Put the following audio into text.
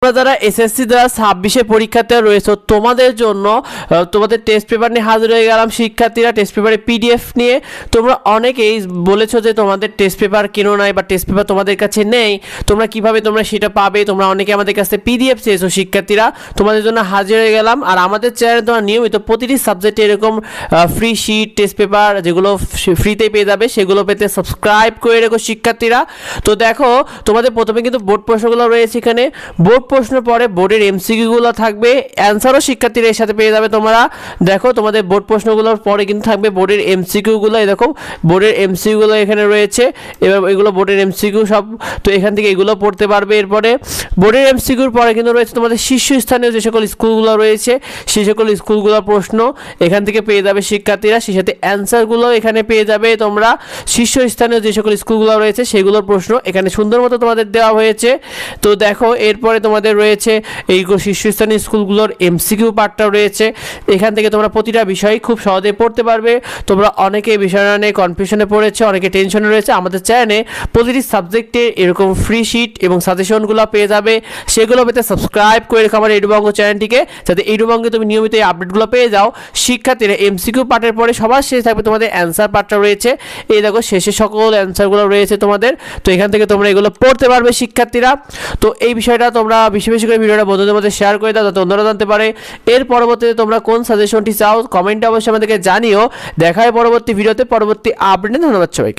তোমরা যারা এসএসসি 2026 পরীক্ষাতে রয়েছে তোমাদের জন্য তোমাদের টেস্ট পেপার নিয়ে হাজির হয়ে গেলাম শিক্ষার্থীরা। টেস্ট পেপারে পিডিএফ নিয়ে তোমরা অনেকেই বলেছো যে তোমাদের টেস্ট পেপার কেনো নাই বা টেস্ট পেপার তোমাদের কাছে নেই, তোমরা কিভাবে তোমরা সেটা পাবে। তোমরা অনেকে আমাদের কাছে পিডিএফ চেয়েছো শিক্ষার্থীরা, তোমাদের জন্য হাজির হয়ে গেলাম। আর আমাদের চ্যানেলে তোমরা নিয়মিত প্রতিটি সাবজেক্টে এরকম ফ্রি শিট টেস্ট পেপার যেগুলো ফ্রিতে পেয়ে যাবে সেগুলো পেতে সাবস্ক্রাইব করে রেখো শিক্ষার্থীরা। তো দেখো তোমাদের প্রথমে কিন্তু বোর্ড প্রশ্নগুলো রয়েছে, এখানে বোর্ড প্রশ্নের পরে বোর্ডের এমসিকিউগুলো থাকবে, অ্যান্সারও শিক্ষার্থীরা এর সাথে পেয়ে যাবে। তোমরা দেখো তোমাদের বোর্ড প্রশ্নগুলোর পরে কিন্তু থাকবে বোর্ডের এমসিকিউগুলো। এই দেখো বোর্ডের এমসিকিউগুলো এখানে রয়েছে, এবার এগুলো বোর্ডের এমসিকিউ সব, তো এখান থেকে এগুলো পড়তে পারবে। এরপরে বোর্ডের এমসিকিউর পরে কিন্তু রয়েছে তোমাদের শীর্ষস্থানীয় যে সকল স্কুলগুলো রয়েছে সেই সকল স্কুলগুলোর প্রশ্ন এখান থেকে পেয়ে যাবে শিক্ষার্থীরা, সেই সাথে অ্যান্সারগুলো এখানে পেয়ে যাবে তোমরা। শীর্ষস্থানীয় যে সকল স্কুলগুলো রয়েছে সেগুলোর প্রশ্ন এখানে সুন্দর মতো তোমাদের দেওয়া হয়েছে। তো দেখো এরপরে তোমাদের রয়েছে এই শীর্ষস্থানীয় স্কুলগুলোর এমসিকিউ পার্টটা রয়েছে, এখান থেকে তোমরা প্রতিটা বিষয় খুব সহজে পড়তে পারবে। তোমরা অনেকে বিষয়টা নিয়ে কনফিউশনে পড়েছে, অনেকে টেনশনে রয়েছে, আমাদের চ্যানেলে প্রতিটি সাবজেক্টে এরকম ফ্রি শিট এবং সাজেশনগুলো পেয়ে যাবে। সেগুলো পেতে সাবস্ক্রাইব করে রেখো আমার এডুবঙ্গ চ্যানেলটিকে, যাতে এডুবঙ্গে তুমি নিয়মিত এই আপডেটগুলো পেয়ে যাও। শিক্ষার্থীরা এমসিকিউ পার্টের পরে সবার শেষে থাকবে তোমাদের অ্যান্সার পার্টটা রয়েছে, এই দেখো শেষে সকল অ্যান্সারগুলো রয়েছে তোমাদের। তো এখান থেকে তোমরা এগুলো পড়তে পারবে শিক্ষার্থীরা। তো এই বিষয়টা তোমরা বেশি বেশি করে ভিডিওটা বন্ধুদের মধ্যে শেয়ার করে দাও যাতে অন্যরা জানতে পারে। এর পরবর্তীতে তোমরা কোন সাজেশনটি চাও কমেন্টে অবশ্যই আমাদেরকে জানিও। দেখা হয় পরবর্তী ভিডিওতে পরবর্তী আপডেটে। ধন্যবাদ সবাইকে।